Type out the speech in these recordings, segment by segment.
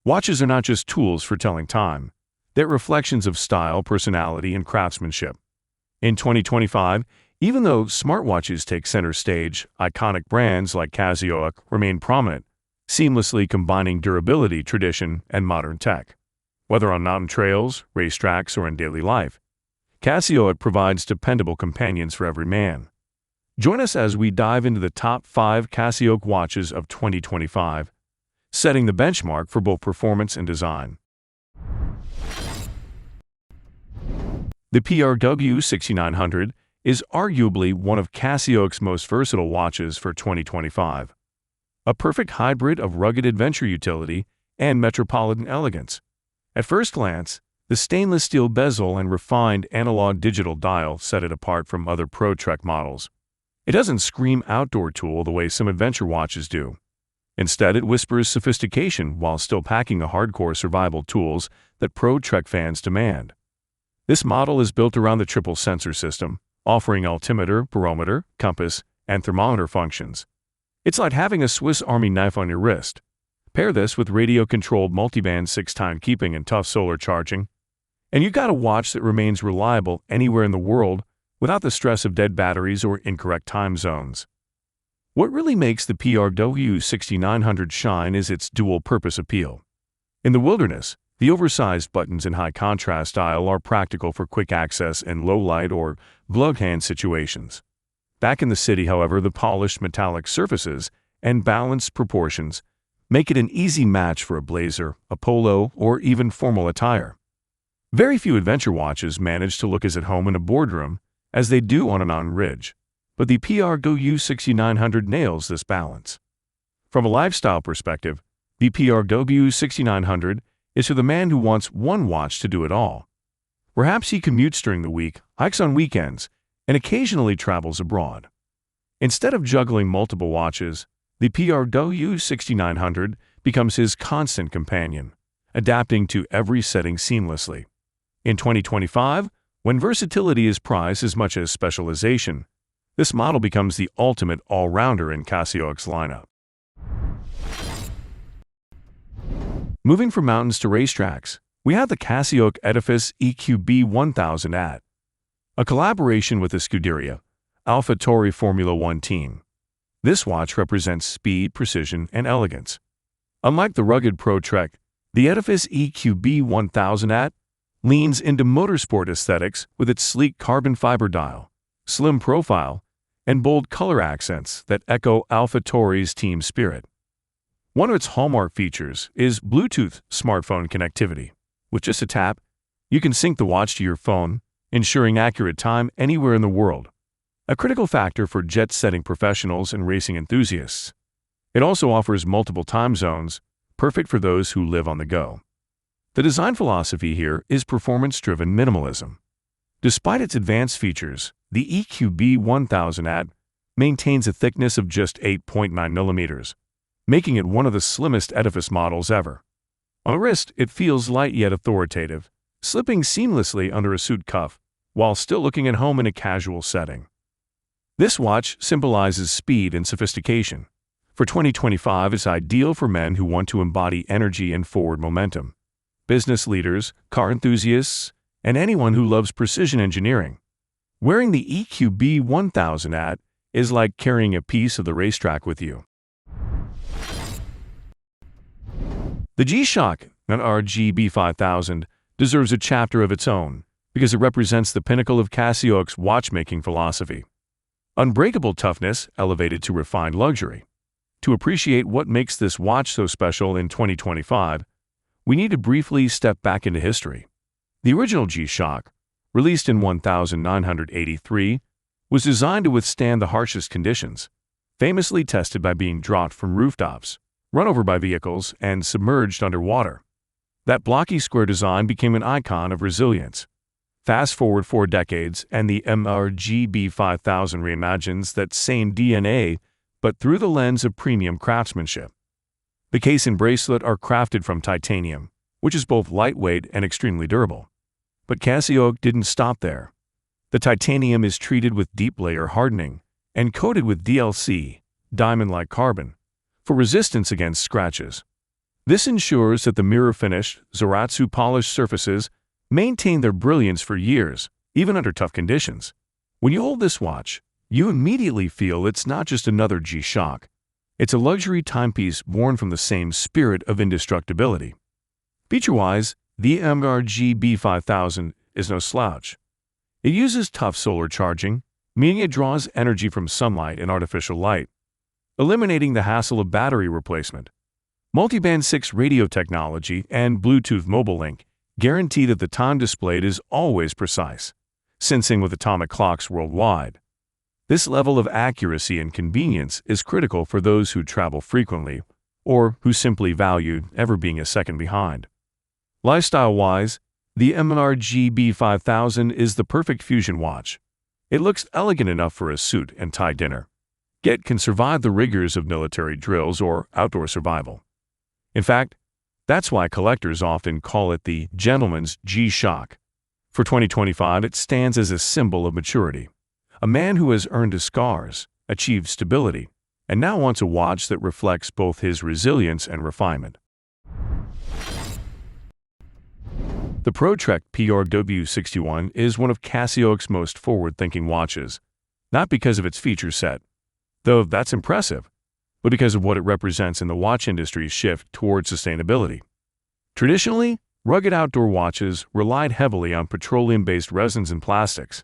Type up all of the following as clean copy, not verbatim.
Watches are not just tools for telling time. They're reflections of style, personality, and craftsmanship. In 2025, even though smartwatches take center stage, iconic brands like Casio remain prominent, seamlessly combining durability, tradition, and modern tech. Whether on mountain trails, racetracks, or in daily life, Casio provides dependable companions for every man. Join us as we dive into the top 5 Casio watches of 2025, setting the benchmark for both performance and design. The PRW 6900 is arguably one of Casio's most versatile watches for 2025. A perfect hybrid of rugged adventure utility and metropolitan elegance. At first glance, the stainless steel bezel and refined analog-digital dial set it apart from other Pro Trek models. It doesn't scream outdoor tool the way some adventure watches do. Instead, it whispers sophistication while still packing the hardcore survival tools that Pro Trek fans demand. This model is built around the triple sensor system, offering altimeter, barometer, compass, and thermometer functions. It's like having a Swiss Army knife on your wrist. Pair this with radio-controlled multiband 6-time keeping and tough solar charging, and you've got a watch that remains reliable anywhere in the world without the stress of dead batteries or incorrect time zones. What really makes the PRW 6900 shine is its dual-purpose appeal. In the wilderness, the oversized buttons and high-contrast dial are practical for quick access in low-light or gloved-hand situations. Back in the city, however, the polished metallic surfaces and balanced proportions make it an easy match for a blazer, a polo, or even formal attire. Very few adventure watches manage to look as at home in a boardroom as they do on a mountain ridge, but the PRW 6900 nails this balance. From a lifestyle perspective, the PRW 6900 is for the man who wants one watch to do it all. Perhaps he commutes during the week, hikes on weekends, and occasionally travels abroad. Instead of juggling multiple watches, the PRW 6900 becomes his constant companion, adapting to every setting seamlessly. In 2025, when versatility is prized as much as specialization, this model becomes the ultimate all-rounder in Casio's lineup. Moving from mountains to racetracks, we have the Casio EDIFICE EQB 1000 AT, a collaboration with the Scuderia, Alpha Tauri Formula One team. This watch represents speed, precision, and elegance. Unlike the rugged Pro Trek, the EDIFICE EQB 1000 AT leans into motorsport aesthetics with its sleek carbon fiber dial, slim profile, and bold color accents that echo Alpha Tauri's team spirit. One of its hallmark features is Bluetooth smartphone connectivity. With just a tap, you can sync the watch to your phone, ensuring accurate time anywhere in the world, a critical factor for jet-setting professionals and racing enthusiasts. It also offers multiple time zones, perfect for those who live on the go. The design philosophy here is performance-driven minimalism. Despite its advanced features, the EQB 1000 AT maintains a thickness of just 8.9 millimeters, making it one of the slimmest EDIFICE models ever. On the wrist, it feels light yet authoritative, slipping seamlessly under a suit cuff while still looking at home in a casual setting. This watch symbolizes speed and sophistication. For 2025, it's ideal for men who want to embody energy and forward momentum. Business leaders, car enthusiasts, and anyone who loves precision engineering. Wearing the EQB 1000 AT is like carrying a piece of the racetrack with you. The G-Shock, an RGB 5000, deserves a chapter of its own because it represents the pinnacle of Casio's watchmaking philosophy. Unbreakable toughness elevated to refined luxury. To appreciate what makes this watch so special in 2025, we need to briefly step back into history. The original G-Shock, released in 1983, was designed to withstand the harshest conditions, famously tested by being dropped from rooftops, run over by vehicles, and submerged underwater. That blocky square design became an icon of resilience. Fast forward 4 decades, and the RGB 5000 reimagines that same DNA, but through the lens of premium craftsmanship. The case and bracelet are crafted from titanium, which is both lightweight and extremely durable. But Casio didn't stop there. The titanium is treated with deep layer hardening and coated with DLC, diamond-like carbon, for resistance against scratches. This ensures that the mirror-finished, Zaratsu polished surfaces maintain their brilliance for years, even under tough conditions. When you hold this watch, you immediately feel it's not just another G-Shock. It's a luxury timepiece born from the same spirit of indestructibility. Feature-wise, the MRG B5000 is no slouch. It uses tough solar charging, meaning it draws energy from sunlight and artificial light, eliminating the hassle of battery replacement. Multiband 6 radio technology and Bluetooth mobile link guarantee that the time displayed is always precise, syncing with atomic clocks worldwide. This level of accuracy and convenience is critical for those who travel frequently or who simply value never being a second behind. Lifestyle-wise, the MRG B5000 is the perfect fusion watch. It looks elegant enough for a suit and tie dinner, yet can survive the rigors of military drills or outdoor survival. In fact, that's why collectors often call it the gentleman's G-Shock. For 2025, it stands as a symbol of maturity. A man who has earned his scars, achieved stability, and now wants a watch that reflects both his resilience and refinement. The ProTrek PRW61 is one of Casio's most forward-thinking watches, not because of its feature set, though that's impressive, but because of what it represents in the watch industry's shift towards sustainability. Traditionally, rugged outdoor watches relied heavily on petroleum-based resins and plastics.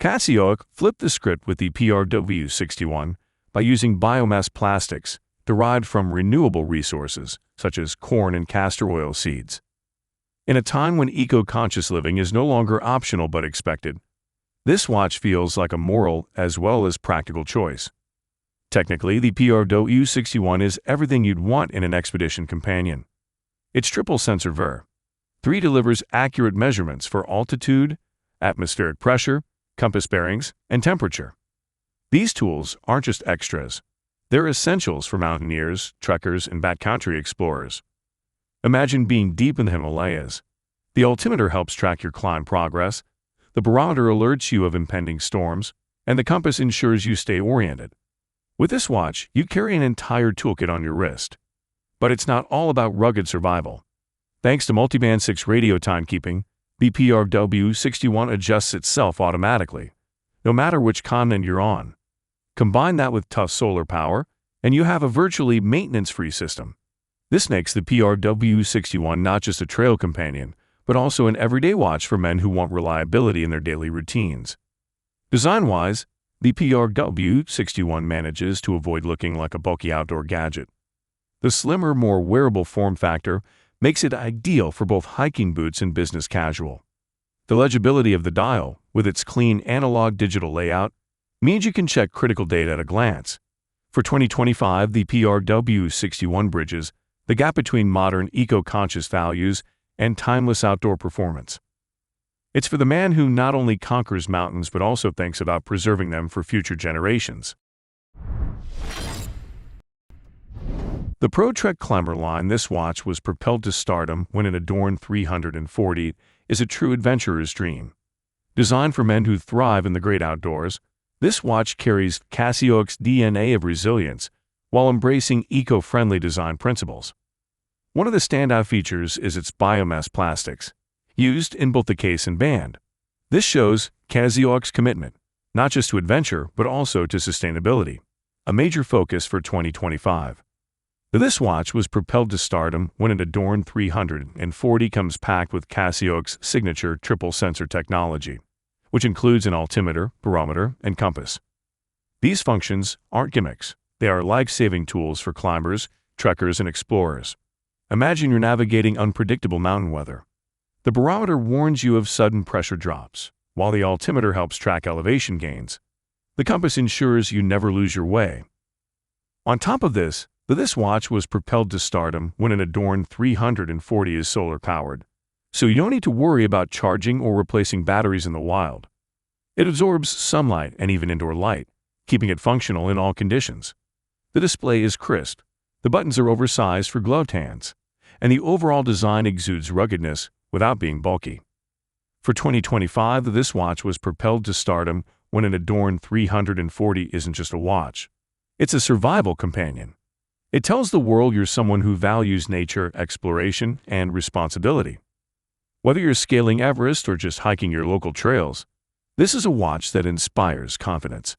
Casio flipped the script with the PRW61 by using biomass plastics derived from renewable resources such as corn and castor oil seeds. In a time when eco-conscious living is no longer optional but expected, this watch feels like a moral as well as practical choice. Technically, the PRW61 is everything you'd want in an expedition companion. Its triple sensor Ver.3 delivers accurate measurements for altitude, atmospheric pressure, compass bearings, and temperature. These tools aren't just extras. They're essentials for mountaineers, trekkers, and backcountry explorers. Imagine being deep in the Himalayas. The altimeter helps track your climb progress, the barometer alerts you of impending storms, and the compass ensures you stay oriented. With this watch, you carry an entire toolkit on your wrist. But it's not all about rugged survival. Thanks to multiband 6 radio timekeeping, the PRW61 adjusts itself automatically, no matter which continent you're on. Combine that with tough solar power, and you have a virtually maintenance-free system. This makes the PRW61 not just a trail companion, but also an everyday watch for men who want reliability in their daily routines. Design-wise, the PRW61 manages to avoid looking like a bulky outdoor gadget. The slimmer, more wearable form factor makes it ideal for both hiking boots and business casual. The legibility of the dial, with its clean analog-digital layout, means you can check critical data at a glance. For 2025, the PRW61 bridges the gap between modern eco-conscious values and timeless outdoor performance. It's for the man who not only conquers mountains but also thinks about preserving them for future generations. The ProTrek Climber line, this watch was propelled to stardom when an adorned 340 is a true adventurer's dream. Designed for men who thrive in the great outdoors, this watch carries Casio's DNA of resilience while embracing eco-friendly design principles. One of the standout features is its biomass plastics, used in both the case and band. This shows Casio's commitment, not just to adventure but also to sustainability, a major focus for 2025. This watch was propelled to stardom when an adorned 340 comes packed with Casio's signature triple sensor technology, which includes an altimeter, barometer, and compass. These functions aren't gimmicks. They are life-saving tools for climbers, trekkers, and explorers. Imagine you're navigating unpredictable mountain weather. The barometer warns you of sudden pressure drops, while the altimeter helps track elevation gains. The compass ensures you never lose your way. On top of this watch was propelled to stardom when an adorned 340 is solar-powered, so you don't need to worry about charging or replacing batteries in the wild. It absorbs sunlight and even indoor light, keeping it functional in all conditions. The display is crisp, the buttons are oversized for gloved hands, and the overall design exudes ruggedness without being bulky. For 2025, this watch was propelled to stardom when an adorned 340 isn't just a watch. It's a survival companion. It tells the world you're someone who values nature, exploration, and responsibility. Whether you're scaling Everest or just hiking your local trails, this is a watch that inspires confidence.